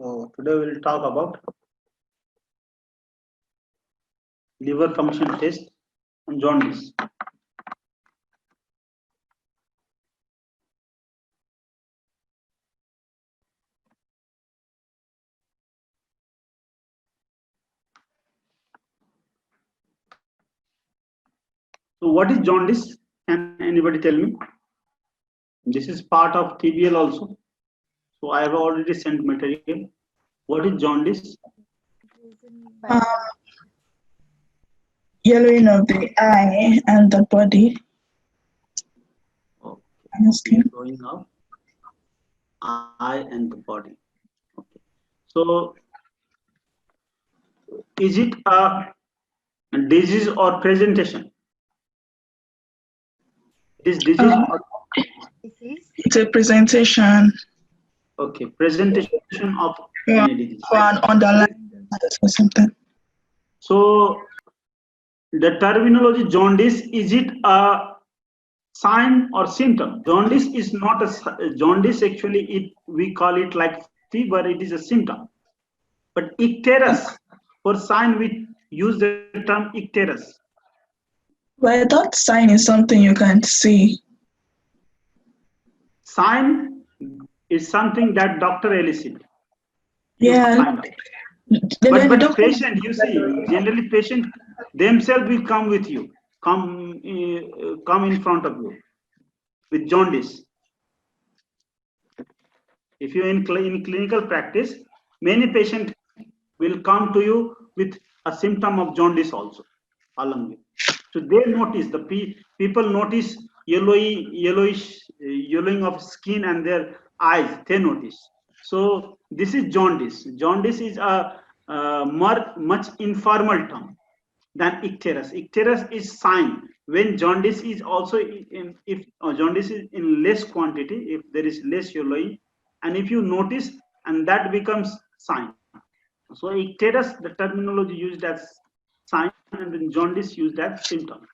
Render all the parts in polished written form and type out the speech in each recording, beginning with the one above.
So today we'll talk about liver function test and jaundice. So what is jaundice? Can anybody tell me? This is part of TBL also. So I have already sent material. What is jaundice? Um, Yellowing of the eye and the body. Okay. Yellowing of eye and the body. Okay. So is it a disease or presentation? It is disease or It's a presentation okay, presentation of for, any disease. for an underlying disease or something. So the terminology jaundice, is it a sign or symptom? Jaundice is not a jaundice, actually we call it like fever, it is a symptom. But icterus, for sign we use the term icterus. Well, that sign is something you can't see. Sign is something that doctor elicit. Yeah. But patient, you see, generally patient themselves will come with you, come in front of you with jaundice. If you in clinical practice, many patients will come to you with a symptom of jaundice also along with. So they notice, people notice yellowing of skin and their eyes, they notice. So this is jaundice. Jaundice is a much informal term than icterus. Icterus is sign when jaundice is also if jaundice is in less quantity, if there is less yellowing, and if you notice, and that becomes sign. So icterus, the terminology used as sign, and then jaundice used as symptom.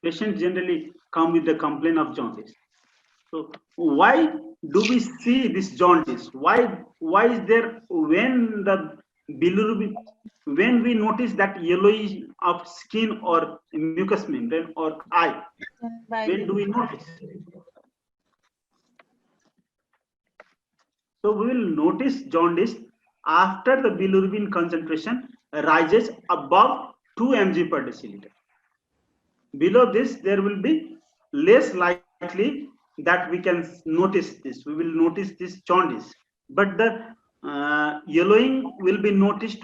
Patients generally come with the complaint of jaundice. So why do we see this jaundice? Why is there when the bilirubin, when we notice that yellowish of skin or mucous membrane or eye? When do we notice? So we will notice jaundice after the bilirubin concentration rises above 2 mg per deciliter. Below this, there will be less likely that we can notice this. We will notice this jaundice, but the yellowing will be noticed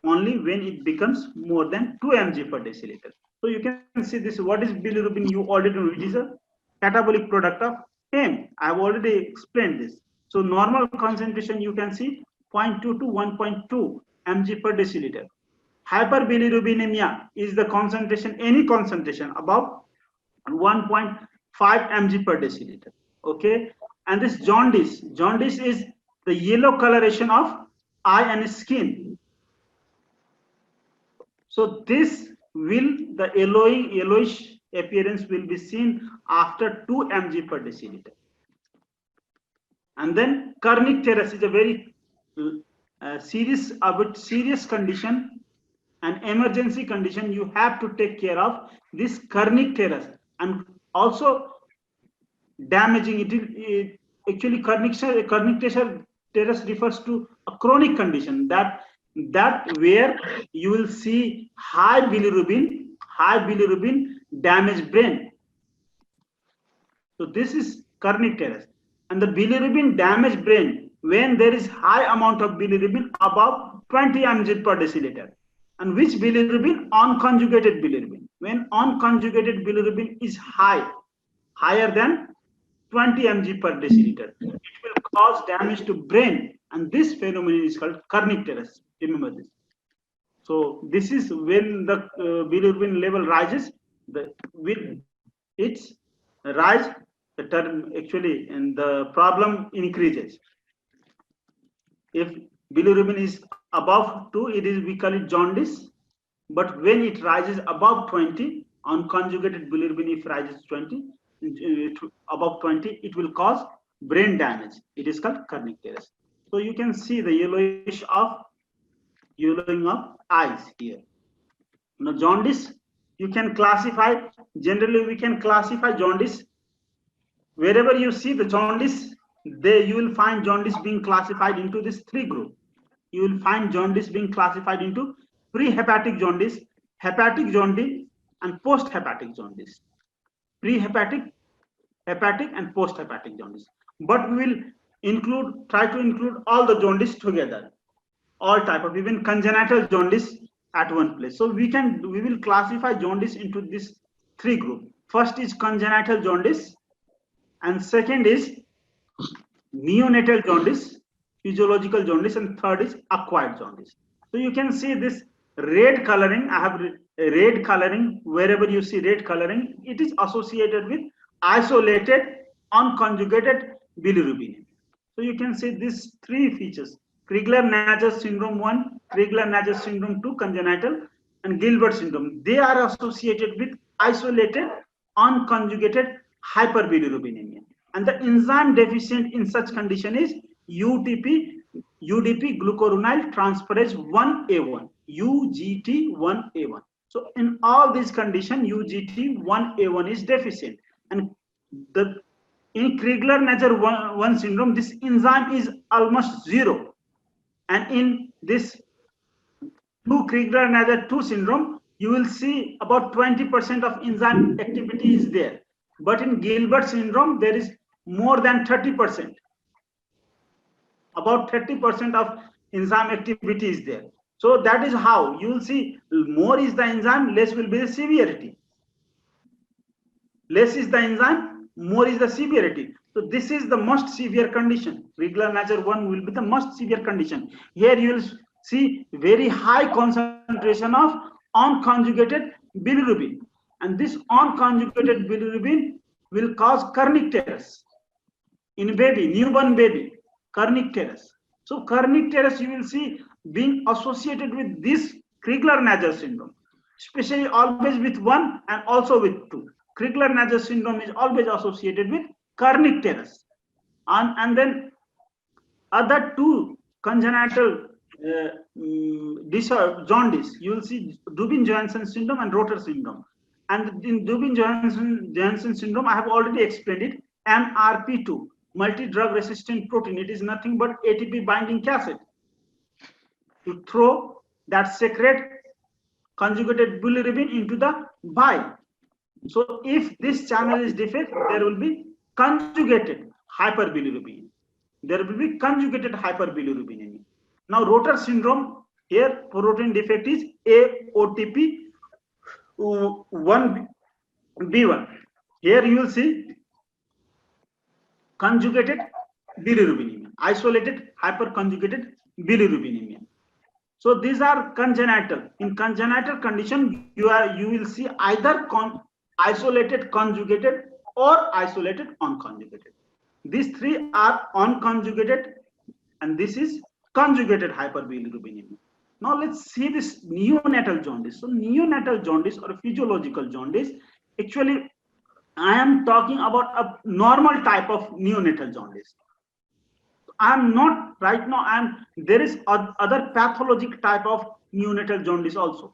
only when it becomes more than 2 mg per deciliter. So you can see this. What is bilirubin? You already know it is a catabolic product of heme. I have already explained this. So normal concentration you can see 0.2 to 1.2 mg per deciliter. Hyperbilirubinemia is the concentration, any concentration above 1.5 mg per deciliter. Okay, and this jaundice is the yellow coloration of eye and skin. So this will, the yellowish appearance will be seen after 2 mg per deciliter. And then kernicterus is a very serious condition, an emergency condition. You have to take care of this kernicterus, and also damaging it actually kernicterus refers to a chronic condition that where you will see high bilirubin damaged brain. So this is kernicterus, and the bilirubin damaged brain when there is high amount of bilirubin above 20 mg per deciliter. And which bilirubin? Unconjugated bilirubin. When unconjugated bilirubin is higher than 20 mg per deciliter, it will cause damage to brain, and this phenomenon is called kernicterus. Remember this. So this is when the bilirubin level rises. With its rise, the term actually and the problem increases. If bilirubin is above 2, we call it jaundice. But when it rises above 20, unconjugated bilirubin, if rises 20, above 20, it will cause brain damage. It is called kernicterus. So you can see the yellowing of eyes here. Now jaundice, you can classify, generally we can classify jaundice. Wherever you see the jaundice, there you will find jaundice being classified into this three group. You will find jaundice being classified into pre-hepatic jaundice, hepatic jaundice, and post-hepatic jaundice. Pre-hepatic, hepatic, and post-hepatic jaundice. But we will try to include all the jaundice together, all type of, even congenital jaundice at one place. So we will classify jaundice into this three group. First is congenital jaundice, and second is neonatal jaundice, physiological jaundice, and third is acquired jaundice. So you can see this red coloring. I have red coloring. Wherever you see red coloring, it is associated with isolated unconjugated bilirubin. So you can see these three features: Crigler-Najjar syndrome 1, Crigler-Najjar syndrome 2, congenital, and Gilbert syndrome. They are associated with isolated unconjugated hyperbilirubinemia. And the enzyme deficient in such condition is UDP glucuronide transferase 1A1, UGT1A1. So in all these conditions, UGT1A1 is deficient. And in Crigler-Najjar 1 syndrome, this enzyme is almost zero. And in this Crigler-Najjar 2 syndrome, you will see about 20% of enzyme activity is there. But in Gilbert syndrome, there is more than 30%. About 30% of enzyme activity is there. So that is how you will see more is the enzyme, less will be the severity. Less is the enzyme, more is the severity. So this is the most severe condition. Crigler-Najjar 1 will be the most severe condition. Here you will see very high concentration of unconjugated bilirubin. And this unconjugated bilirubin will cause kernicterus in baby, newborn baby, kernicterus. So kernicterus you will see being associated with this Crigler-Najjar syndrome, especially always with 1 and also with 2. Crigler-Najjar syndrome is always associated with kernicterus. And then other two congenital jaundice, you will see Dubin-Johansen syndrome and Rotor syndrome. And in Dubin-Johansen syndrome, I have already explained it, MRP2, multi-drug resistant protein. It is nothing but ATP binding cassette to throw that secret conjugated bilirubin into the bile. So if this channel is defect, there will be conjugated hyperbilirubin. There will be conjugated hyperbilirubinemia. Now Rotor syndrome, here protein defect is AOTP1B1. Here you will see conjugated bilirubinemia, isolated hyperconjugated bilirubinemia. So these are congenital. In congenital condition, you will see either isolated conjugated or isolated unconjugated. These three are unconjugated, and this is conjugated hyperbilirubinemia. Now let's see this neonatal jaundice. So neonatal jaundice or physiological jaundice, actually I am talking about a normal type of neonatal jaundice. I am not right now, there is other pathologic type of neonatal jaundice also.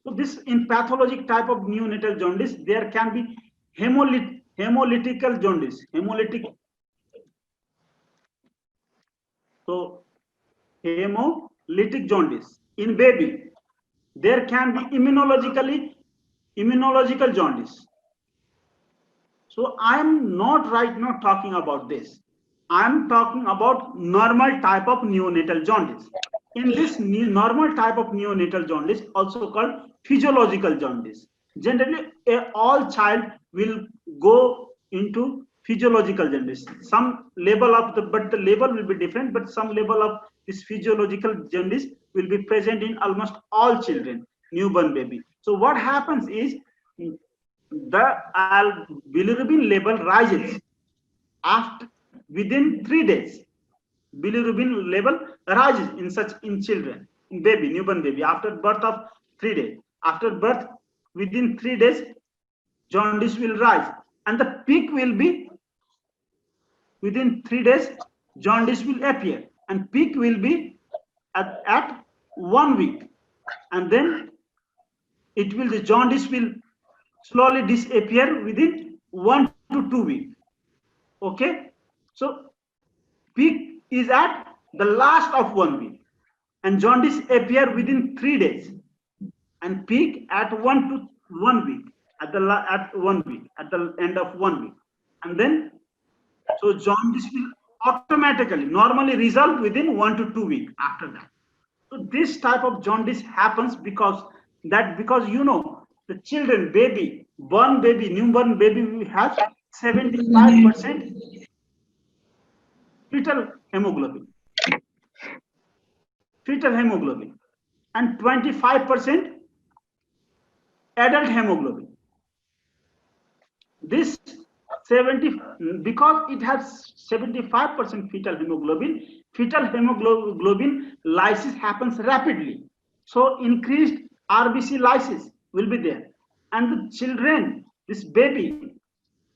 So this in pathologic type of neonatal jaundice, there can be hemolytical jaundice, hemolytic. So hemolytic jaundice in baby. There can be immunological jaundice. So I am not right now talking about this. I am talking about normal type of neonatal jaundice. In this normal type of neonatal jaundice, also called physiological jaundice, generally all child will go into physiological jaundice. Some level of but the level will be different, but some level of this physiological jaundice will be present in almost all children, newborn baby. So what happens is the bilirubin level rises after within 3 days. Bilirubin level rises in children, in baby, newborn baby, after birth of 3 days. After birth, within 3 days, jaundice will rise, and the peak will be within 3 days. jaundice will appear, and peak will be at 1 week, and then the jaundice will slowly disappear within 1 to 2 weeks. Okay, so peak is at the last of 1 week, and jaundice appear within 3 days, and peak at 1 week, at the end of 1 week, and then so jaundice will automatically normally resolve within 1 to 2 weeks after that. So this type of jaundice happens because the children, newborn baby has 75% fetal hemoglobin, and 25% adult hemoglobin. This 70, because it has 75% fetal hemoglobin lysis happens rapidly. So increased RBC lysis will be there. And the children, this baby,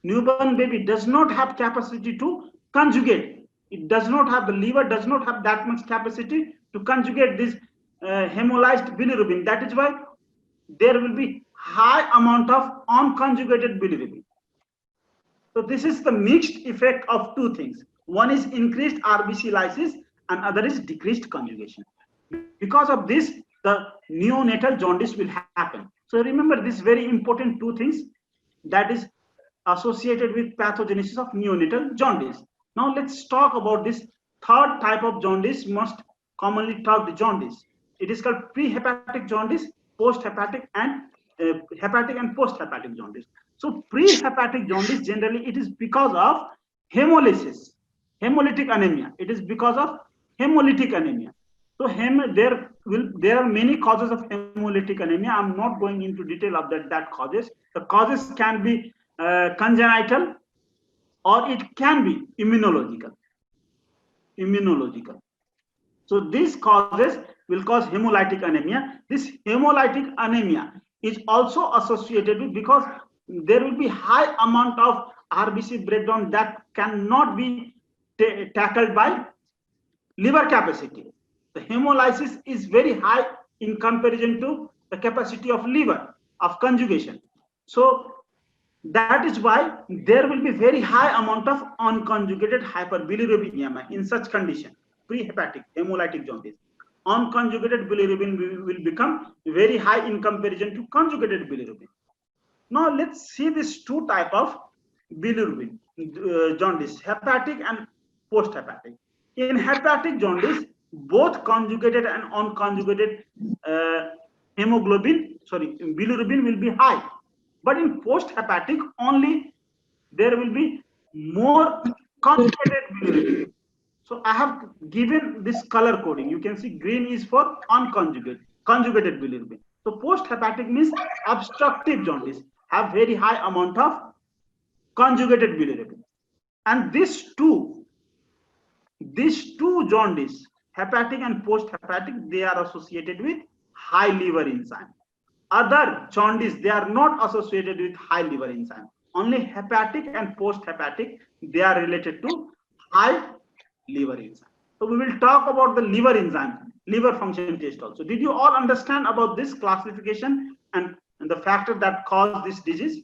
newborn baby does not have capacity to conjugate. It does not have, the liver does not have that much capacity to conjugate this hemolyzed bilirubin. That is why there will be high amount of unconjugated bilirubin. So this is the mixed effect of two things. One is increased RBC lysis and other is decreased conjugation. Because of this, the neonatal jaundice will happen. So remember this very important two things that is associated with pathogenesis of neonatal jaundice. Now let's talk about this third type of jaundice, most commonly talked jaundice. It is called prehepatic jaundice, post-hepatic, and hepatic and post-hepatic jaundice. So prehepatic jaundice, generally it is because of hemolysis, hemolytic anemia. It is because of hemolytic anemia. So there are many causes of hemolytic anemia. I'm not going into detail of that causes. The causes can be congenital, or it can be immunological. So these causes will cause hemolytic anemia. This hemolytic anemia is also associated with, because there will be high amount of RBC breakdown that cannot be tackled by liver capacity. The hemolysis is very high in comparison to the capacity of liver of conjugation. So that is why there will be very high amount of unconjugated hyperbilirubinemia in such condition, prehepatic hemolytic jaundice. Unconjugated bilirubin will become very high in comparison to conjugated bilirubin. Now let's see these two type of bilirubin jaundice, hepatic and post-hepatic. In hepatic jaundice, both conjugated and unconjugated bilirubin will be high. But in post-hepatic, only there will be more conjugated bilirubin. So I have given this color coding. You can see green is for conjugated bilirubin. So post-hepatic means obstructive jaundice, have very high amount of conjugated bilirubin. And these two jaundice, hepatic and post-hepatic, they are associated with high liver enzyme. Other jaundice, they are not associated with high liver enzyme. Only hepatic and post-hepatic, they are related to high liver enzyme. So we will talk about the liver enzyme, liver function test also. Did you all understand about this classification and the factor that cause this disease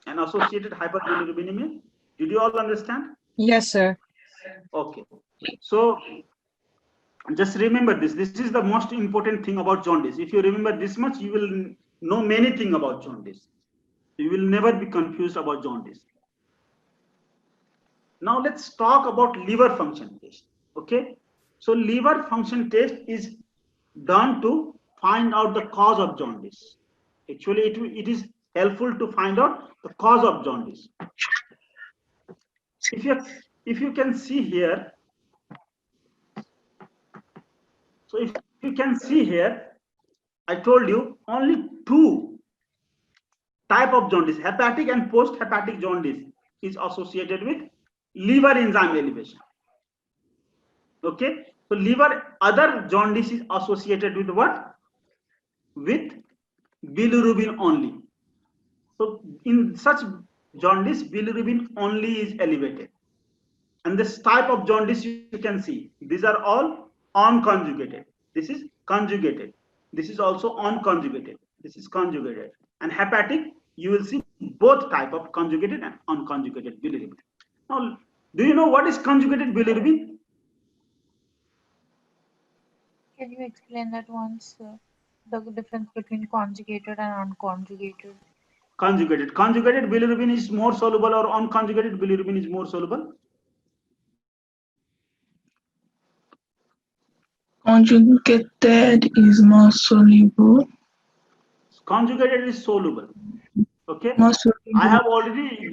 and associated hyperbilirubinemia? Did you all understand? Yes, sir. Okay. So just remember this. This is the most important thing about jaundice. If you remember this much, you will know many things about jaundice. You will never be confused about jaundice. Now let's talk about liver function test. Okay. So liver function test is done to find out the cause of jaundice. Actually, it is helpful to find out the cause of jaundice. If you can see here, so if you can see here, I told you only two type of jaundice, hepatic and post-hepatic jaundice, is associated with liver enzyme elevation. Okay, so other jaundice is associated with what? With bilirubin only. So in such jaundice, bilirubin only is elevated. And this type of jaundice you can see, these are all unconjugated. This is conjugated. This is also unconjugated. This is conjugated. And hepatic, you will see both type of conjugated and unconjugated bilirubin. Now, do you know what is conjugated bilirubin? Can you explain that once? The difference between conjugated and unconjugated? Conjugated bilirubin is more soluble, or unconjugated bilirubin is more soluble? Conjugated is more soluble. Conjugated is soluble. Okay. More soluble. I have already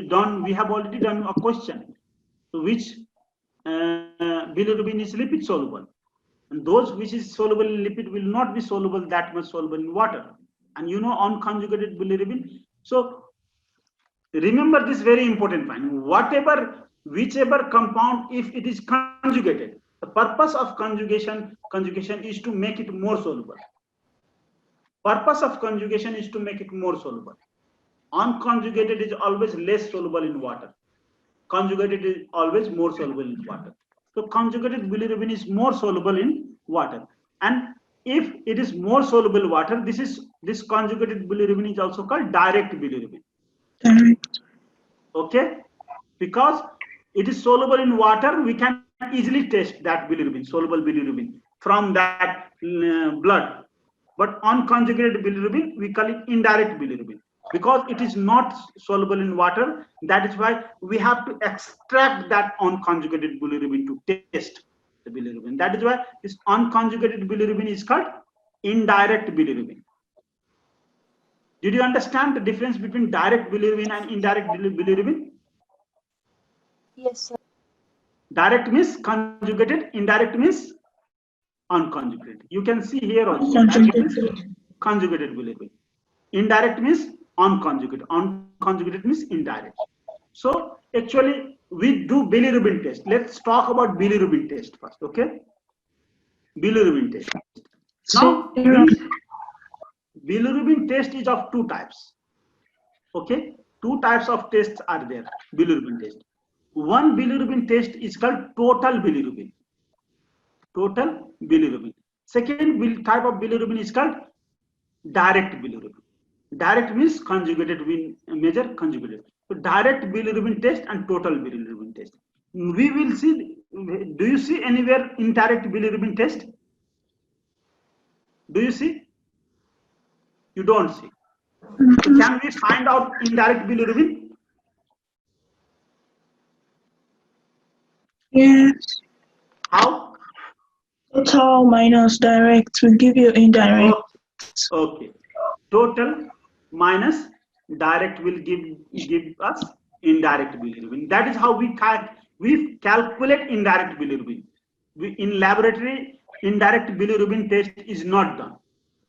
done. We have already done a question, which bilirubin is lipid soluble, and those which is soluble in lipid will not be soluble that much soluble in water. And you know, unconjugated bilirubin. So remember this very important point. Whichever compound, if it is conjugated, the purpose of conjugation is to make it more soluble. Purpose of conjugation is to make it more soluble. Unconjugated is always less soluble in water. Conjugated is always more soluble in water. So conjugated bilirubin is more soluble in water. And if it is more soluble in water, this conjugated bilirubin is also called direct bilirubin. Direct. Okay, because it is soluble in water, we can easily test that bilirubin, soluble bilirubin, from that blood. But unconjugated bilirubin, we call it indirect bilirubin, because it is not soluble in water. That is why we have to extract that unconjugated bilirubin to test the bilirubin. That is why this unconjugated bilirubin is called indirect bilirubin. Did you understand the difference between direct bilirubin and indirect bilirubin? Yes, sir. Direct means conjugated, indirect means unconjugated. You can see here also. Conjugated bilirubin. Indirect means unconjugated. Unconjugated means indirect. So actually, we do bilirubin test. Let's talk about bilirubin test first. Okay, bilirubin test. Now, bilirubin test is of two types. Okay, two types of tests are there. Bilirubin test. One bilirubin test is called total bilirubin. Total bilirubin. Second type of bilirubin is called direct bilirubin. Direct means conjugated, we measure conjugated. So direct bilirubin test and total bilirubin test. We will see. Do you see anywhere indirect bilirubin test? Do you see? You don't see. So can we find out indirect bilirubin? Yes. How? Total minus direct will give you indirect. Okay. Total minus direct will give us indirect bilirubin. That is how we calculate indirect bilirubin. In laboratory, indirect bilirubin test is not done.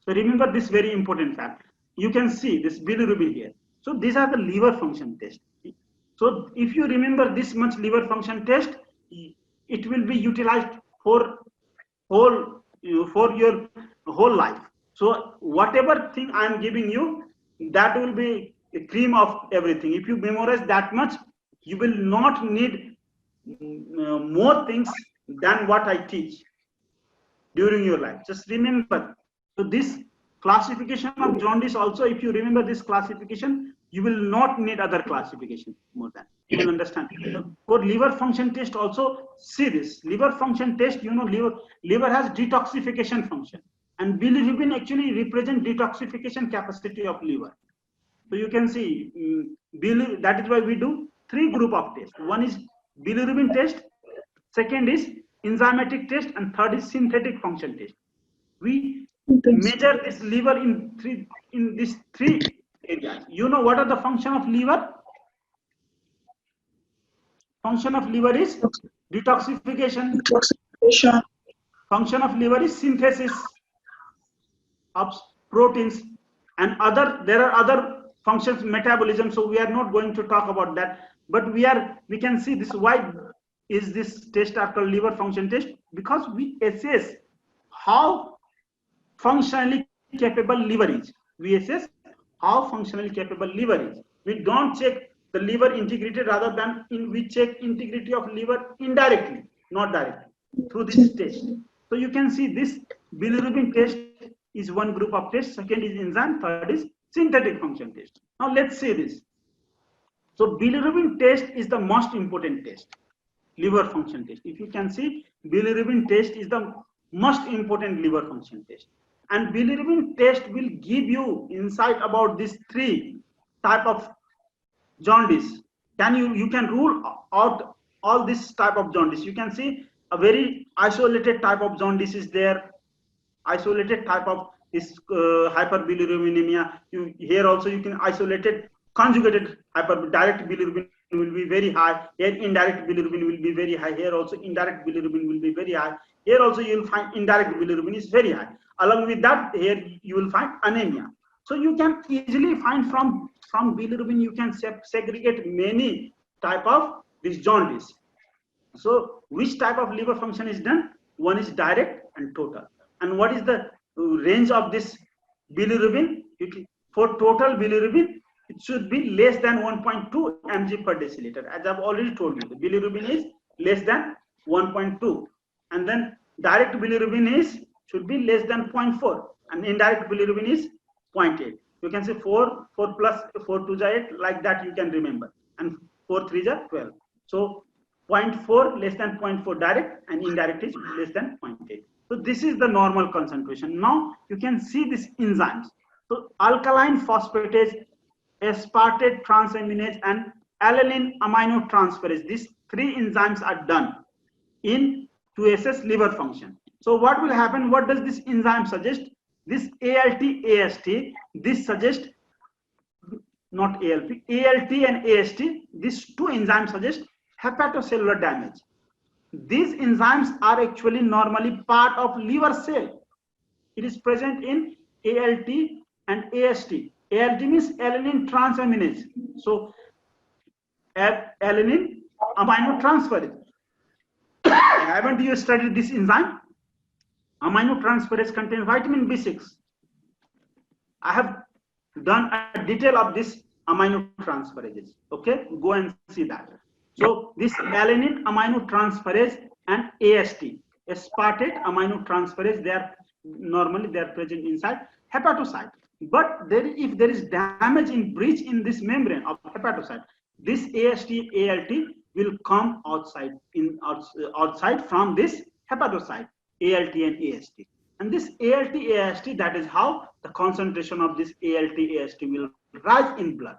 So remember this very important fact. You can see this bilirubin here. So these are the liver function tests. So if you remember this much liver function test, it will be utilized for your whole life. So whatever thing I am giving you, that will be a cream of everything. If you memorize that much, you will not need more things than what I teach during your life. Just remember. So this classification of jaundice also, if you remember this classification, you will not need other classification more than. You will understand. For liver function test also, see this. Liver function test, you know, liver has detoxification function. And bilirubin actually represent detoxification capacity of liver. So you can see, that is why we do 3 group of tests. One is bilirubin test, second is enzymatic test, and third is synthetic function test. We measure this liver in these 3 areas. You know what are the function of liver? Function of liver is detoxification. Function of liver is synthesis of proteins, and there are other functions, metabolism. So we are not going to talk about that. But we can see this. Why is this test called liver function test? Because we assess how functionally capable liver is. We assess how functionally capable liver is. We don't check the liver integrity, rather than we check integrity of liver indirectly, not directly, through this test. So you can see this bilirubin test is one group of tests, second is enzyme, third is synthetic function test. Now let's see this. So bilirubin test is the most important test, liver function test. If you can see, bilirubin test is the most important liver function test. And bilirubin test will give you insight about these three type of jaundice. You can rule out all this type of jaundice. You can see a very isolated type of jaundice is there, isolated type of this hyperbilirubinemia. Here also you can isolated conjugated direct bilirubin will be very high. Here indirect bilirubin will be very high. Here also indirect bilirubin will be very high. Here also you will find indirect bilirubin is very high. Along with that, here you will find anemia. So you can easily find from bilirubin, you can segregate many type of this jaundice. So which type of liver function is done? One is direct and total. And what is the range of this bilirubin? For total bilirubin, it should be less than 1.2 mg per deciliter. As I've already told you, the bilirubin is less than 1.2. And then direct bilirubin should be less than 0.4. And indirect bilirubin is 0.8. You can say 4 plus 4 2 is 8, like that you can remember. And 4 3 is 12. So 0.4 less than 0.4 direct, and indirect is less than 0.8. So this is the normal concentration. Now you can see these enzymes. So alkaline phosphatase, aspartate transaminase, and alanine aminotransferase. These three enzymes are done to assess liver function. So what will happen? What does this enzyme suggest? This ALT, AST, this suggests not ALP, ALT and AST, these two enzymes suggest hepatocellular damage. These enzymes are actually normally part of liver cell. It is present in ALT and AST. ALT means alanine transaminase. So alanine aminotransferase. Haven't you studied this enzyme? Aminotransferase contains vitamin B6. I have done a detail of this aminotransferases. Okay, go and see that. So this alanine aminotransferase and AST, aspartate aminotransferase, they are present inside hepatocyte. But if there is damage in breach in this membrane of hepatocyte, this AST, ALT will come outside from this hepatocyte, ALT and AST. And this ALT, AST, that is how the concentration of this ALT, AST will rise in blood.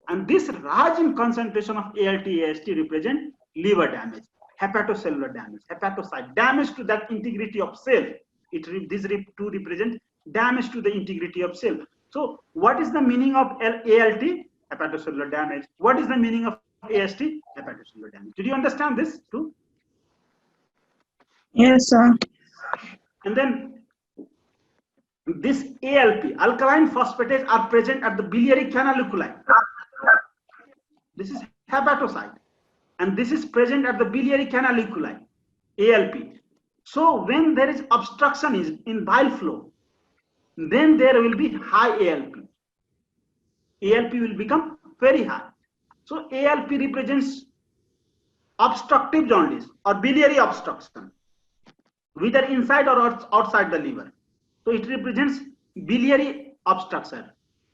And this rise in concentration of ALT, AST represent liver damage, hepatocellular damage, hepatocyte damage to that integrity of cell. These two represent damage to the integrity of cell. So what is the meaning of ALT? Hepatocellular damage. What is the meaning of AST? Hepatocellular damage. Did you understand this too? Yes, sir. And then this ALP, alkaline phosphatase, are present at the biliary canaliculi. This is hepatocyte, and this is present at the biliary canaliculi, ALP. So when there is obstruction in bile flow, then there will be high ALP. ALP will become very high. So ALP represents obstructive jaundice or biliary obstruction, whether inside or outside the liver. So it represents biliary obstruction.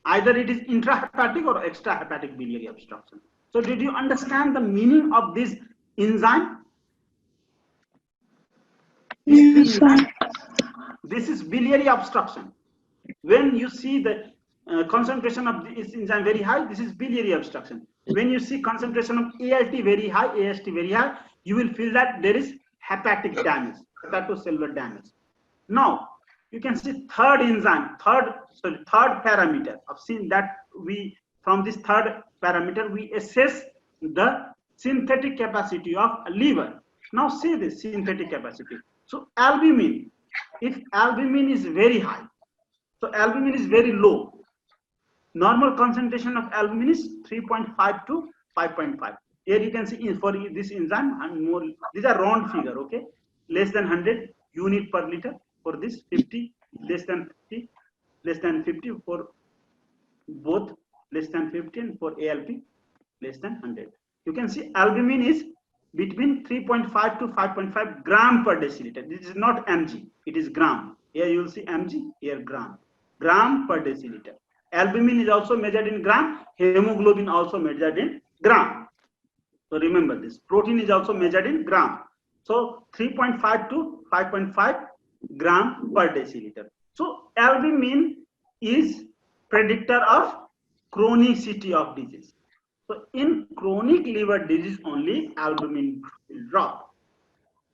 Either it is intrahepatic or extrahepatic biliary obstruction. So did you understand the meaning of this enzyme? Yes, sir. This is biliary obstruction. When you see the concentration of this enzyme very high, this is biliary obstruction. When you see concentration of ALT very high, AST very high, you will feel that there is hepatic damage, hepatocellular damage. Now, you can see third parameter of seeing that from this third parameter, we assess the synthetic capacity of liver. Now see this synthetic capacity. So albumin, if albumin is very high, so albumin is very low. Normal concentration of albumin is 3.5 to 5.5. Here you can see for this enzyme, and more, these are round figure, okay? Less than 100 unit per liter for this, 50, less than 50 for both, less than 50 and for ALP. less than 100. You can see albumin is between 3.5 to 5.5 gram per deciliter. This is not mg, it is gram. Here you will see mg, here gram per deciliter. Albumin is also measured in gram, hemoglobin also measured in gram. So remember this, protein is also measured in gram. So 3.5 to 5.5 gram per deciliter. So albumin is predictor of chronicity of disease. So in chronic liver disease only albumin will drop.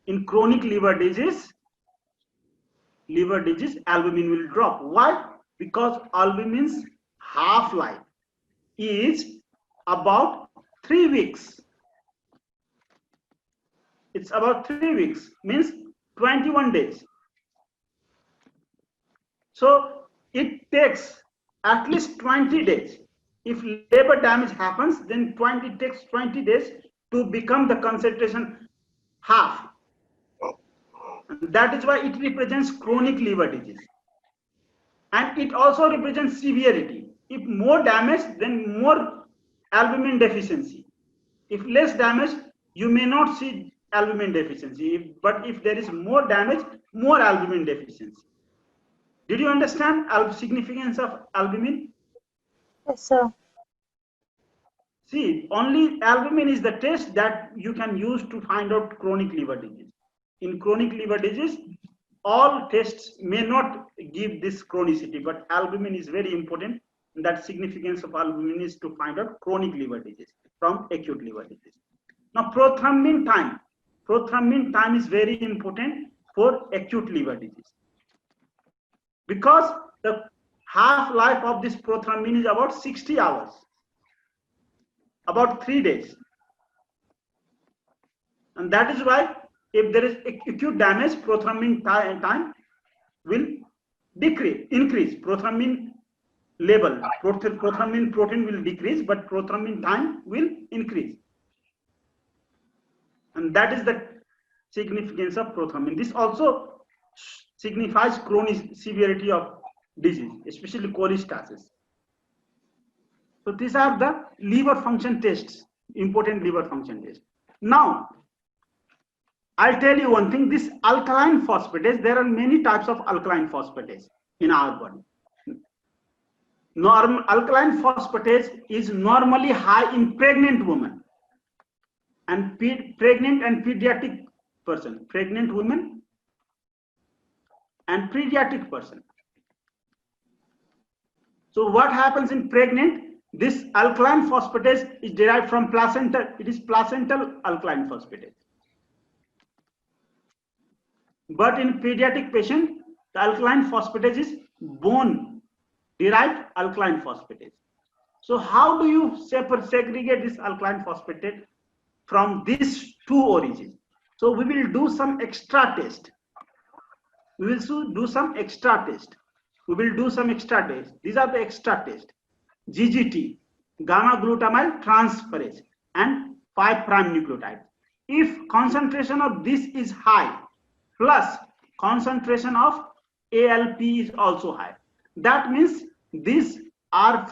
In chronic liver disease albumin will drop. Why? Because albumin's half-life is about 3 weeks. It's about 3 weeks, means 21 days. So it takes at least 20 days. If liver damage happens, then it takes 20 days to become the concentration half. And that is why it represents chronic liver disease. And it also represents severity. If more damage, then more albumin deficiency. If less damage, you may not see albumin deficiency. But if there is more damage, more albumin deficiency. Did you understand the significance of albumin? Yes, sir. See, only albumin is the test that you can use to find out chronic liver disease. In chronic liver disease, all tests may not give this chronicity, but albumin is very important. And that significance of albumin is to find out chronic liver disease from acute liver disease. Now, prothrombin time. Prothrombin time is very important for acute liver disease, because the half-life of this prothrombin is about 60 hours, about 3 days. And that is why if there is acute damage, prothrombin time will increase. Prothrombin level, prothrombin protein will decrease, but prothrombin time will increase. And that is the significance of prothrombin. This also signifies chronic severity of disease, especially cholestasis. So these are the liver function tests, important liver function tests. Now, I'll tell you one thing, this alkaline phosphatase, there are many types of alkaline phosphatase in our body. Alkaline phosphatase is normally high in pregnant women and pregnant and pediatric person, pregnant women and pediatric person. So what happens in pregnant? This alkaline phosphatase is derived from placenta. It is placental alkaline phosphatase. But in pediatric patient, the alkaline phosphatase is bone derived alkaline phosphatase. So how do you segregate this alkaline phosphatase from these two origins? So we will do some extra test. We will do some extra test. These are the extra tests. GGT, gamma glutamyl transferase, and 5' nucleotide. If concentration of this is high, plus concentration of ALP is also high, that means these are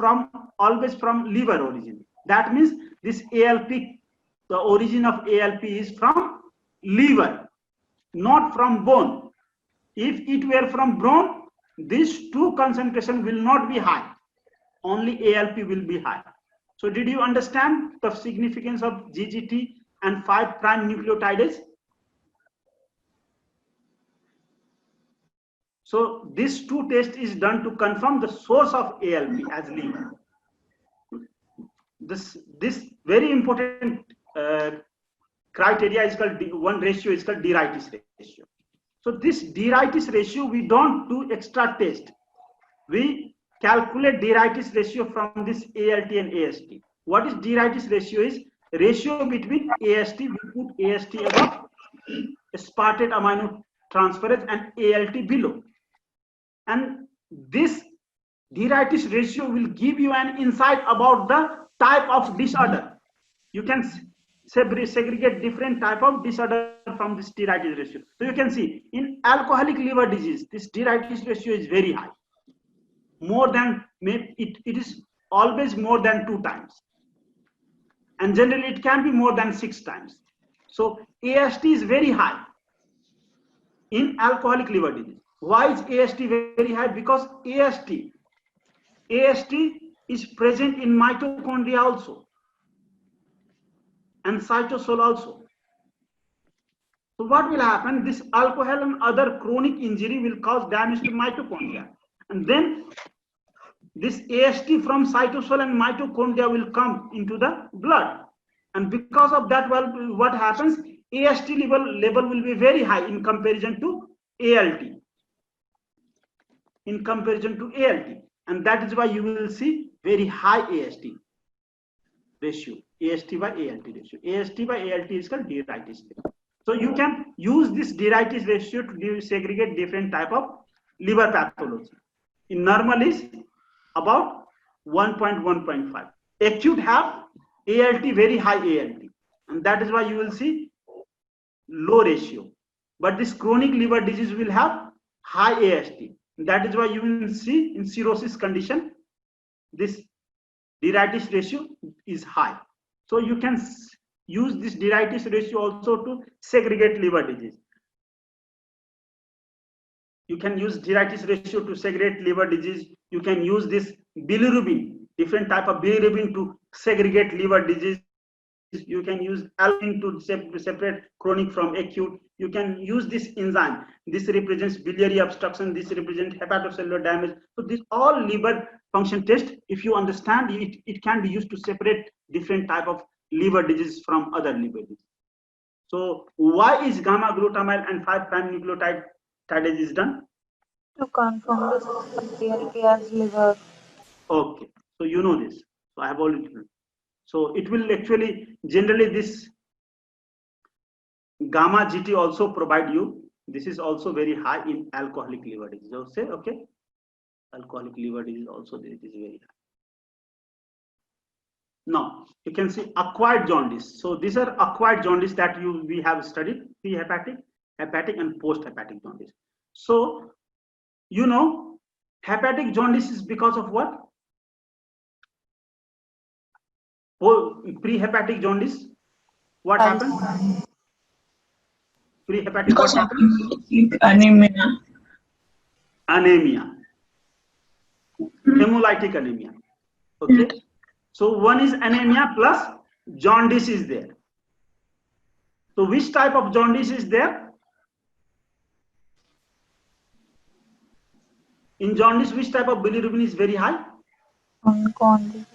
always from liver origin. That means this ALP, the origin of ALP is from liver, not from bone. If it were from bone, these two concentration will not be high. Only ALP will be high. So did you understand the significance of GGT and 5' nucleotidase? So this two test is done to confirm the source of ALP as liver. This very important criteria is called one ratio is called de-Ritis ratio. So this de-Ritis ratio, we don't do extra test. We calculate de-Ritis ratio from this ALT and AST. What is de-Ritis ratio? Is ratio between AST, we put AST above, aspartate amino transferase, and ALT below. And this de-Ritis ratio will give you an insight about the type of disorder. You can segregate different type of disorder from this de-Ritis ratio. So you can see in alcoholic liver disease, this de-Ritis ratio is very high. More than, it is always more than 2 times. and generally it can be more than 6 times. So AST is very high in alcoholic liver disease. Why is AST very high? Because AST is present in mitochondria also and cytosol also. So what will happen? This alcohol and other chronic injury will cause damage to mitochondria, and then this AST from cytosol and mitochondria will come into the blood, and because of that, well, what happens? AST level will be very high in comparison to ALT. And that is why you will see very high AST ratio, AST by ALT ratio. AST by ALT is called de-ritis. So you can use this de-ritis ratio to segregate different type of liver pathology. In normal is about 1.1.5. Acute have ALT, very high ALT, and that is why you will see low ratio. But this chronic liver disease will have high AST. That is why you will see in cirrhosis condition, this de-ritis ratio is high. So you can use this de-ritis ratio also to segregate liver disease. You can use de-ritis ratio to segregate liver disease. You can use this bilirubin, different type of bilirubin to segregate liver disease. You can use albumin to separate chronic from acute. You can use this enzyme. This represents biliary obstruction. This represents hepatocellular damage. So these all liver function tests, if you understand, it can be used to separate different type of liver disease from other liver disease. So why is gamma glutamyl and 5' nucleotide tidase is done? To confirm this as liver. Okay, so you know this. So I have already told. So it will actually, generally this gamma GT also provide you. This is also very high in alcoholic liver disease. So say, okay, alcoholic liver disease also it is very high. Now you can see acquired jaundice. So these are acquired jaundice that we have studied: pre-hepatic, hepatic, and post-hepatic jaundice. So you know, hepatic jaundice is because of what? Pre-hepatic jaundice, what happens? Pre-hepatic, Because what of happens? anemia. Anemia, hemolytic anemia. Okay, so one is anemia plus jaundice is there. So which type of jaundice is there? In jaundice, which type of bilirubin is very high? Unconjugated.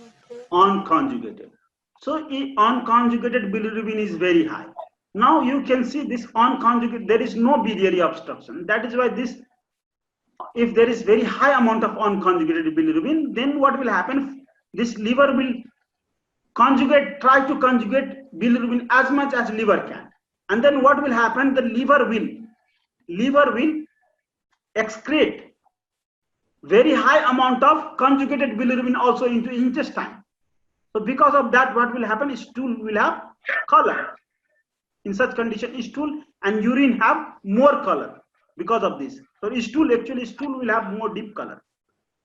Unconjugated. So unconjugated bilirubin is very high. Now you can see this unconjugated, there is no biliary obstruction. That is why this, if there is very high amount of unconjugated bilirubin, then what will happen? This liver will try to conjugate bilirubin as much as liver can. And then what will happen? The liver will excrete very high amount of conjugated bilirubin also into intestine. So because of that, what will happen? Stool will have color. In such condition, stool and urine have more color because of this. So stool will have more deep color,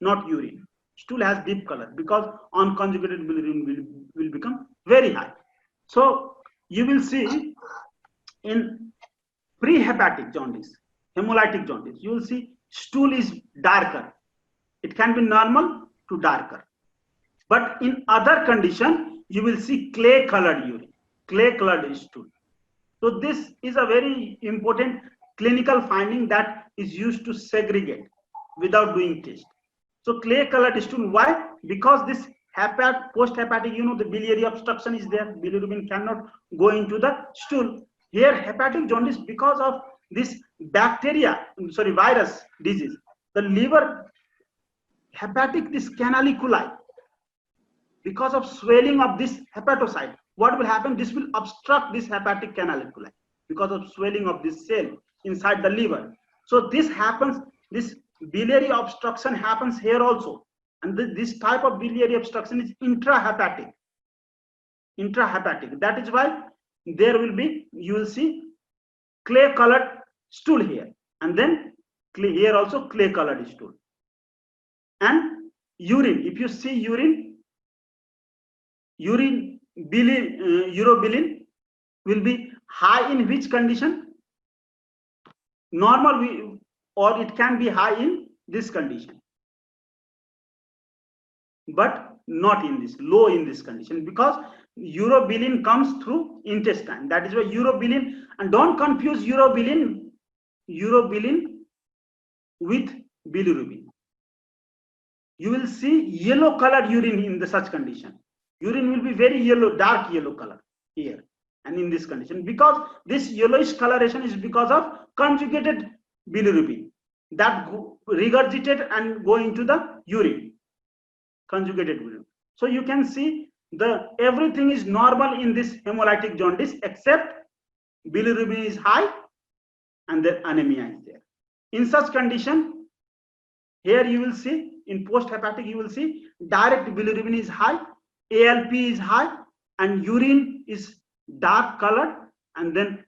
not urine. Stool has deep color because unconjugated bilirubin will become very high. So you will see in pre-hepatic jaundice, hemolytic jaundice, you will see stool is darker. It can be normal to darker. But in other condition, you will see clay colored urine, clay colored stool. So this is a very important clinical finding that is used to segregate without doing test. So clay colored stool, why? Because this post-hepatic, you know, the biliary obstruction is there. Bilirubin cannot go into the stool. Here hepatic jaundice, because of this virus disease, the liver hepatic, this canaliculi, because of swelling of this hepatocyte, what will happen? This will obstruct this hepatic canaliculi because of swelling of this cell inside the liver. So this happens, this biliary obstruction happens here also. And this type of biliary obstruction is intrahepatic. That is why there will be, you will see clay colored stool here, and then here also clay colored stool. And urine, if you see urine urobilin will be high in which condition? Normal, or it can be high in this condition, but not in this, low in this condition, because urobilin comes through intestine. That is why urobilin, and don't confuse urobilin with bilirubin. You will see yellow colored urine in the such condition. Urine will be very yellow, dark yellow color here and in this condition, because this yellowish coloration is because of conjugated bilirubin that regurgitate and go into the urine, conjugated bilirubin. So you can see everything is normal in this hemolytic jaundice except bilirubin is high and then anemia is there. In such condition, here you will see in post-hepatic, you will see direct bilirubin is high, ALP is high, and urine is dark colored, and then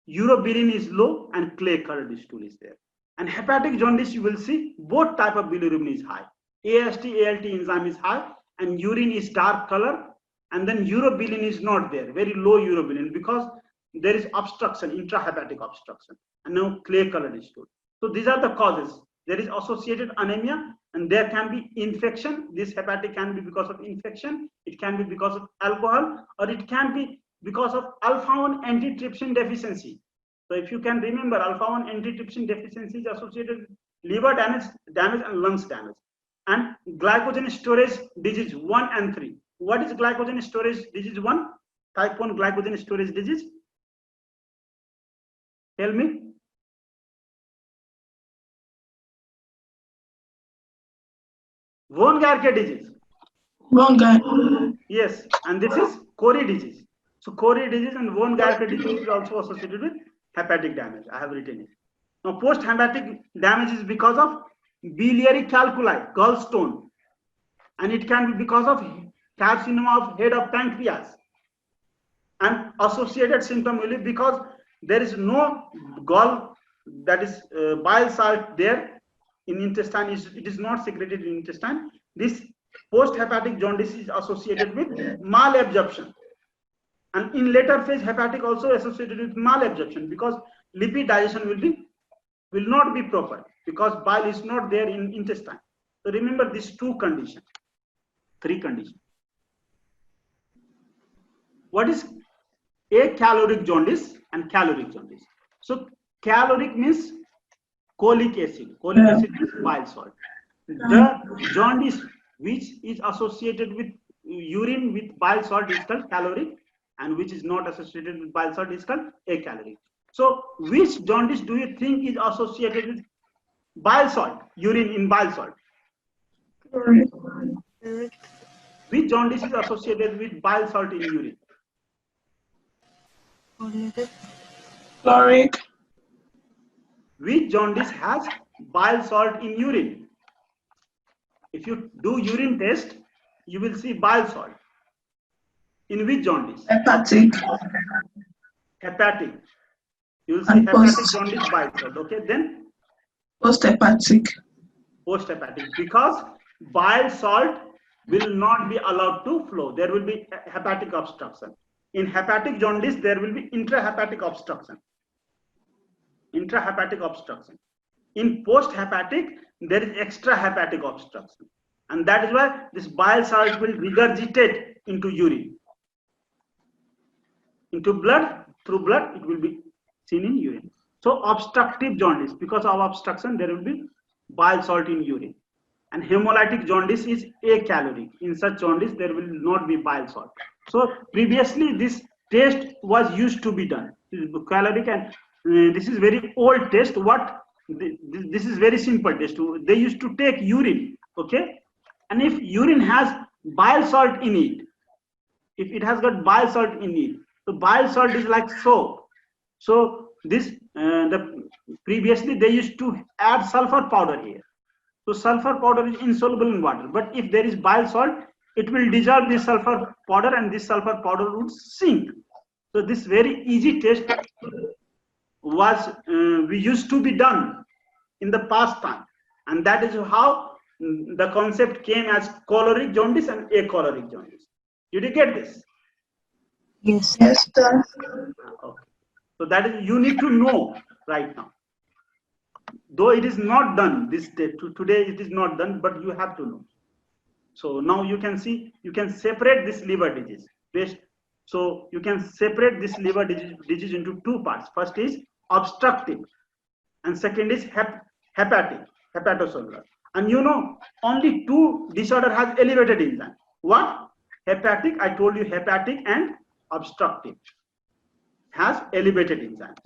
urobilin is low and clay colored stool is there. And hepatic jaundice, you will see both type of bilirubin is high, AST, ALT enzyme is high, and urine is dark color, and then urobilin is not there, very low urobilin, because there is obstruction, intrahepatic obstruction, and now clay colored stool. So these are the causes. There is associated anemia, and there can be infection. This hepatic can be because of infection, it can be because of alcohol, or it can be because of alpha-1 antitrypsin deficiency. So if you can remember, alpha-1 antitrypsin deficiency is associated with liver damage and lungs damage, and glycogen storage disease 1 and 3. What is glycogen storage disease 1? Type 1 glycogen storage disease. Tell me. Von Garke disease. Wrong guy. Yes, and this is Cori disease. So Cori disease and von Garke disease is also associated with hepatic damage. I have written it. Now post-hepatic damage is because of biliary calculi, gallstone, and it can be because of carcinoma of head of pancreas. And associated symptom will be because there is no gall, that is bile salt there in intestine, it is not secreted in intestine. This post-hepatic jaundice is associated with malabsorption, and in later phase hepatic also associated with malabsorption, because lipid digestion will not be proper, because bile is not there in intestine. So remember these three conditions. What is acaloric jaundice and caloric jaundice? So caloric means cholic acid. Cholic acid is bile salt. The jaundice which is associated with urine with bile salt is called caloric, and which is not associated with bile salt is called acaloric. So which jaundice do you think is associated with bile salt, urine in bile salt? Which jaundice is associated with bile salt in urine? Chloric. Which jaundice has bile salt in urine? If you do urine test, you will see bile salt. In which jaundice? Hepatic. Hepatic. You will see And hepatic jaundice bile salt. Okay, then Post-hepatic. post-hepatic, because bile salt will not be allowed to flow. There will be hepatic obstruction. In hepatic jaundice, there will be intrahepatic obstruction. Intrahepatic obstruction. In post-hepatic, there is extrahepatic obstruction, and that is why this bile salt will regurgitate into urine, into blood. Through blood, it will be seen in urine. So obstructive jaundice, because of obstruction, there will be bile salt in urine. And hemolytic jaundice is acaloric. In such jaundice, there will not be bile salt. So previously, this test was used to be done. This is caloric, and this is very old test. This is very simple test. They used to take urine, okay, and if urine has bile salt in it, if it has got bile salt in it, so bile salt is like soap. So this previously they used to add sulfur powder here. So sulfur powder is insoluble in water, but if there is bile salt, it will dissolve this sulfur powder, and this sulfur powder would sink. So this very easy test was we used to be done in the past time, and that is how the concept came as choleric jaundice and acholeric jaundice. Did you get this? Yes. Yes, sir. Okay. So that is, you need to know right now. Though it is not done this day, today it is not done, but you have to know. So now you can see, you can separate this liver disease. So you can separate this liver disease into two parts. First is obstructive, and second is hepatic, hepatocellular. And you know, only two disorder has elevated enzyme. What? Hepatic, I told you, hepatic and obstructive has elevated enzymes.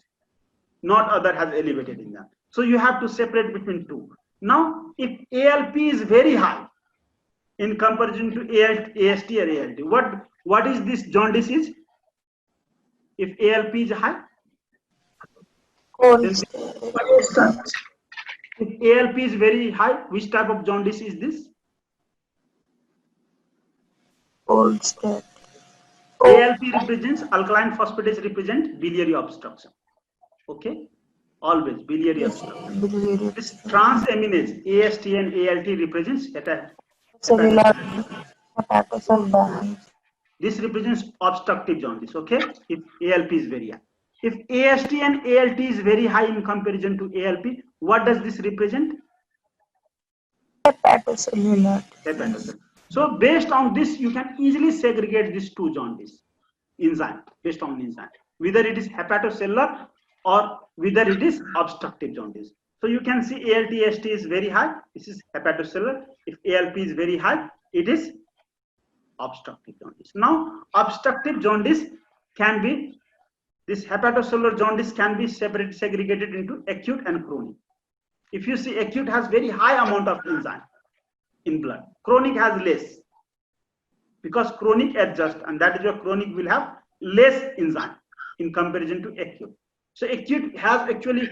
Not other has elevated enzyme. So you have to separate between two. Now, if ALP is very high in comparison to AST or ALT, what is this jaundice is? If ALP is high, Cold then state. Yes, sir. if ALP is very high, which type of jaundice is this? Cold state. ALP represents, alkaline phosphatase represent biliary obstruction. Okay, always biliary obstruction. Biliary This transaminase AST and ALT represents cellular hepatocell damage. this represents obstructive jaundice. Okay, if ALP is very high. If AST and ALT is very high in comparison to ALP, what does this represent? Hepatocellular. Hepatocellular. So based on this, you can easily segregate these two jaundice enzyme based on enzyme, whether it is hepatocellular or whether it is obstructive jaundice. So you can see ALT, AST is very high. This is hepatocellular. If ALP is very high, it is obstructive jaundice. Now, obstructive jaundice can be, this hepatocellular jaundice can be segregated into acute and chronic. If you see, acute has very high amount of enzyme in blood. Chronic has less, because chronic adjust, and that is why chronic will have less enzyme in comparison to acute. So acute has actually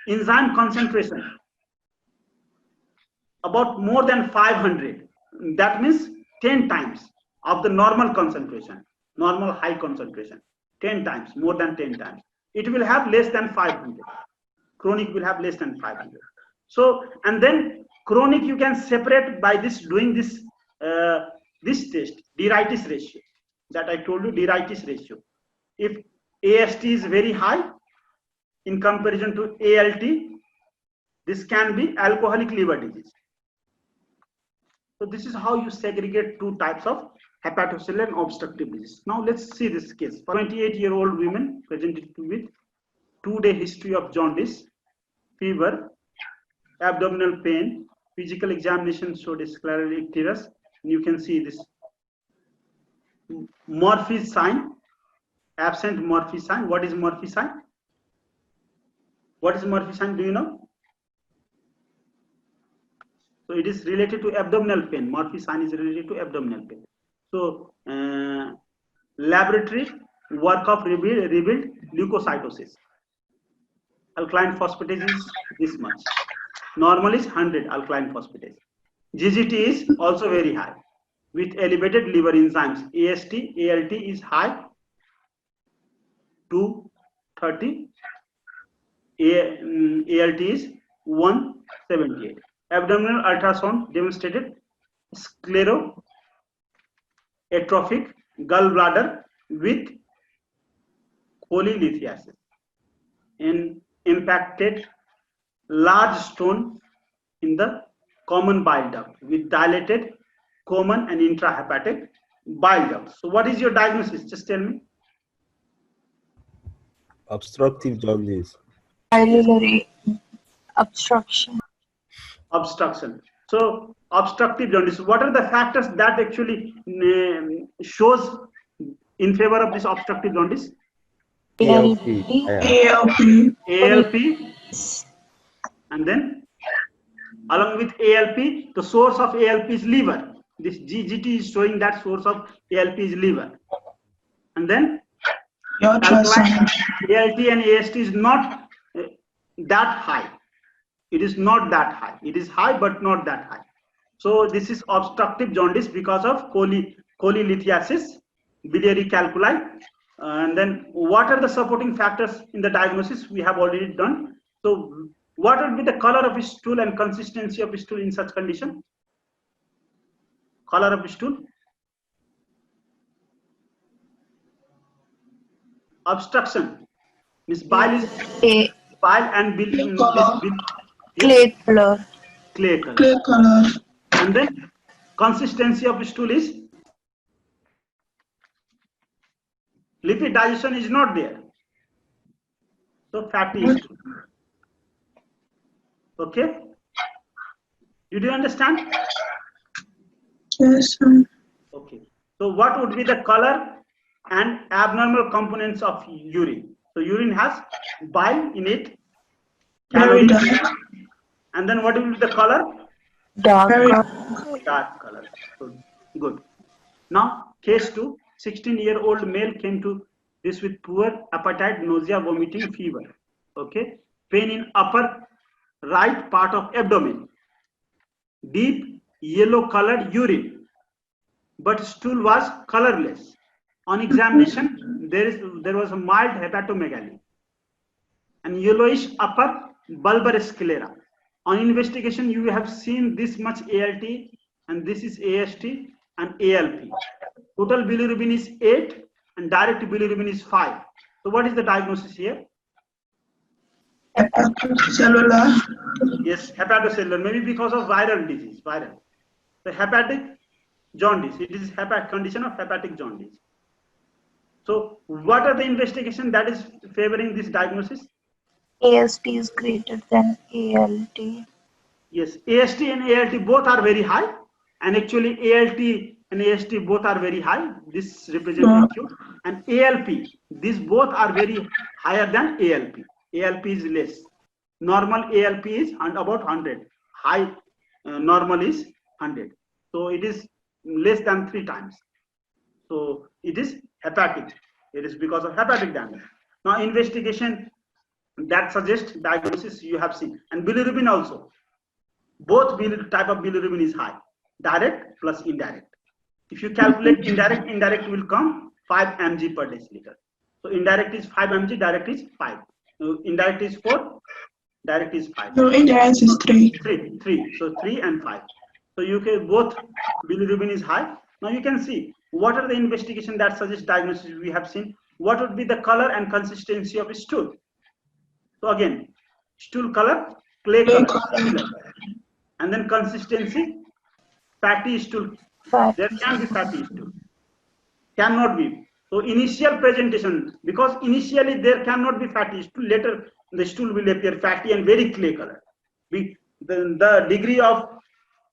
enzyme concentration about more than 500. That means 10 times of the normal concentration, normal high concentration, 10 times, more than 10 times. It will have less than 500. Chronic will have less than 500. So, and then chronic you can separate by this, doing this this test, Diritis ratio, that I told you, Diritis ratio. If AST is very high in comparison to ALT, this can be alcoholic liver disease. So this is how you segregate two types of hepatocellular and obstructive disease. Now let's see this case. 28-year-old woman presented with 2-day history of jaundice, fever, abdominal pain, physical examination showed scleral icterus. You can see this Murphy sign, absent Murphy sign. What is Murphy sign? What is Murphy sign? Do you know? So it is related to abdominal pain. Murphy sign is related to abdominal pain. So laboratory workup revealed leukocytosis. Alkaline phosphatase is this much. Normal is 100 alkaline phosphatase. GGT is also very high with elevated liver enzymes. AST, ALT is high, 230. ALT is 178. Abdominal ultrasound demonstrated scleroatrophic gallbladder with cholelithiasis and impacted large stone in the common bile duct with dilated common and intrahepatic bile duct. So what is your diagnosis? Just tell me. Obstructive jaundice. Biliary obstruction. Obstruction. So obstructive jaundice. What are the factors that actually shows in favor of this obstructive jaundice? ALP. ALP, and then along with ALP, the source of ALP is liver. This GGT is showing that source of ALP is liver. And then alkaline ALT and AST is not that high. It is not that high. It is high but not that high. So this is obstructive jaundice because of cholelithiasis, biliary calculi. And then what are the supporting factors in the diagnosis? We have already done. So what would be the color of stool and consistency of stool in such condition? Color of stool? obstruction. Means bile is A bile and Clay color. clay color. clay color. Clay color. And then consistency of stool is lipid digestion is not there. So fatty stool. Okay. Did you understand? Yes. Okay. So what would be the color and abnormal components of urine? So urine has bile in it, Very calories, dark. and then what will be the color? Dark Very color. Dark color. So good. Now case 2, 16-year-old male came to this with poor appetite, nausea, vomiting, fever. Okay. Pain in upper right part of abdomen. Deep yellow colored urine, but stool was colorless. On examination, there was a mild hepatomegaly and yellowish upper bulbar sclera. On investigation, you have seen this much ALT, and this is AST and ALP. Total bilirubin is 8 and direct bilirubin is 5. So what is the diagnosis here? hepatocellular. Yes, hepatocellular, maybe because of viral disease, viral. The hepatic jaundice, it is condition of hepatic jaundice. So what are the investigation that is favoring this diagnosis? AST is greater than ALT. Yes, AST and ALT both are very high, and actually ALT and AST both are very high. This represents acute, and ALP, these both are very higher than ALP. ALP is less. Normal ALP is about 100. High normal is 100. So it is less than 3 times. So it is hepatic. It is because of hepatic damage. Now investigation that suggests diagnosis you have seen, and bilirubin also. Both type of bilirubin is high, direct plus indirect. If you calculate indirect will come 5 mg per deciliter. So indirect is 5 mg, direct is 5. Indirect is 4, direct is 5. No, indirect is 3. 3. So 3 and 5. So you can both bilirubin is high. Now you can see what are the investigation that suggest diagnosis we have seen. What would be the color and consistency of a stool? So again, stool color, clay color, similar. And then consistency, fatty stool. There can be fatty stool. Cannot be. So initial presentation, because initially there cannot be fatty stool, later the stool will appear fatty and very clay color. The degree of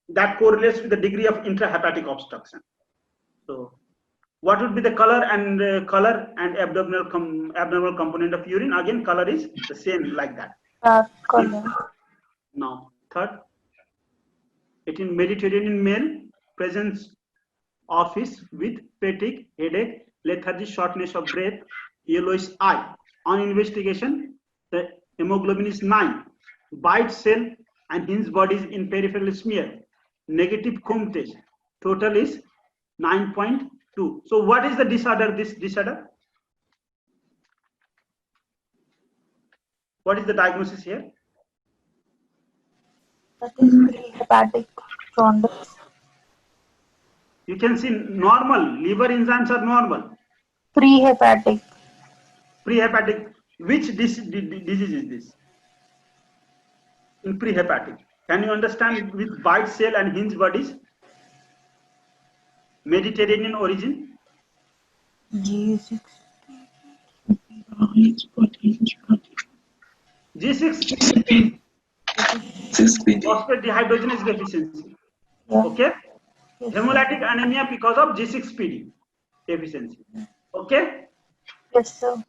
that correlates with the degree of intrahepatic obstruction. So what would be the color and abnormal component of urine? Again, color is the same like that. Dark color. Now third, 18 Mediterranean male presents office with fatigue, headache, lethargy, shortness of breath, yellowish eye. On investigation, the hemoglobin is 9. Bite cell and hinge bodies in peripheral smear. Negative Coombs test. Total is 9.2. So what is the disorder? This disorder? What is the diagnosis here? That is pre-hepatic jaundice. You can see normal liver enzymes are normal. Pre-hepatic. Pre-hepatic. Which disease is this? In pre-hepatic. Can you understand with bite cell and hinge bodies? Mediterranean origin. G6. G6 6PD. phosphate dehydrogenase deficiency. Yeah. Okay. Yes, Hemolytic anemia because of G6PD deficiency. Okay. yes, sir.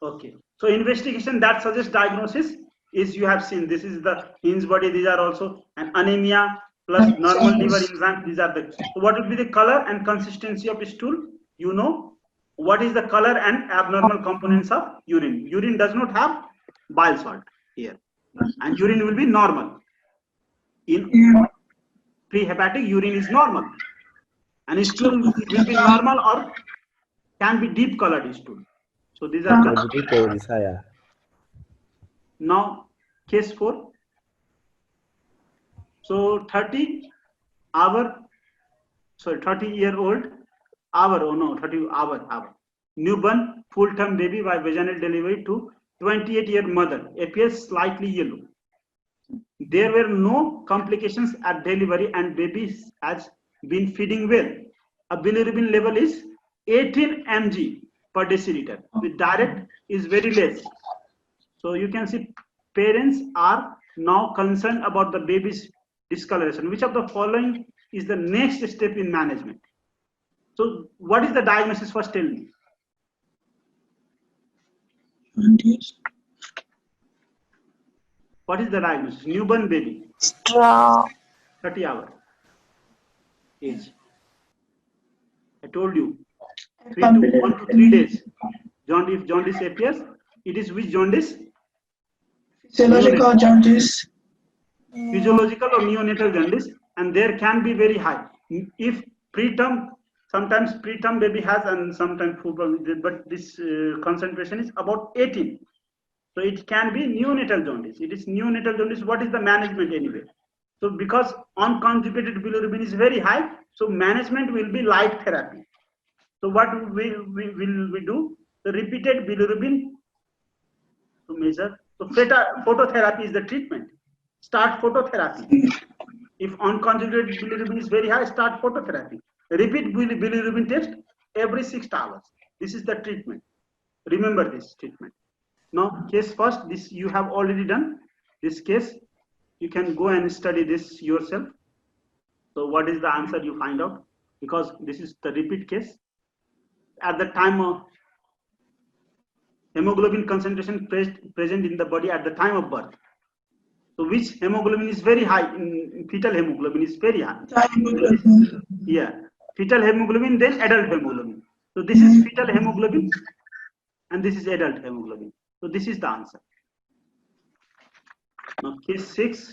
Okay. So investigation that suggests diagnosis is you have seen this is the hinge body. These are also an anemia plus normal liver enzymes. These are the. So what would be the color and consistency of stool? You know what is the color and abnormal components of urine. Urine does not have bile salt here, and urine will be normal. In pre-hepatic, urine is normal, and stool will be normal or can be deep colored stool. So these are the. Agitator is higher. Now case 4. So 30-year-old hour. Oh no, 30 hour. newborn full-term baby by vaginal delivery to 28-year mother appears slightly yellow. There were no complications at delivery and baby has been feeding well. A bilirubin level is 18 mg per deciliter. With direct is very less. So you can see parents are now concerned about the baby's discoloration. Which of the following is the next step in management? So what is the diagnosis? First tell me. Jaundice. What is the diagnosis? Newborn baby, Straw. 30 hours age. I told you 1 to 3 days. If jaundice appears, it is which jaundice? Physiological jaundice. Physiological or neonatal jaundice, and there can be very high. If preterm, sometimes preterm baby has and sometimes but this concentration is about 18. So it can be neonatal jaundice. It is neonatal jaundice. What is the management anyway? So because unconjugated bilirubin is very high, so management will be light therapy. So what will we do? The repeated bilirubin to measure. So phototherapy is the treatment. Start phototherapy. If unconjugated bilirubin is very high, start phototherapy. Repeat bilirubin test every 6 hours. This is the treatment. Remember this treatment. Now, case first, this you have already done. This case, you can go and study this yourself. So what is the answer you find out? Because this is the repeat case. At the time of hemoglobin concentration present in the body at the time of birth. So which hemoglobin is very high? In fetal hemoglobin is very high. Yeah, fetal hemoglobin, then adult hemoglobin. So this is fetal hemoglobin and this is adult hemoglobin. So this is the answer. Now case 6.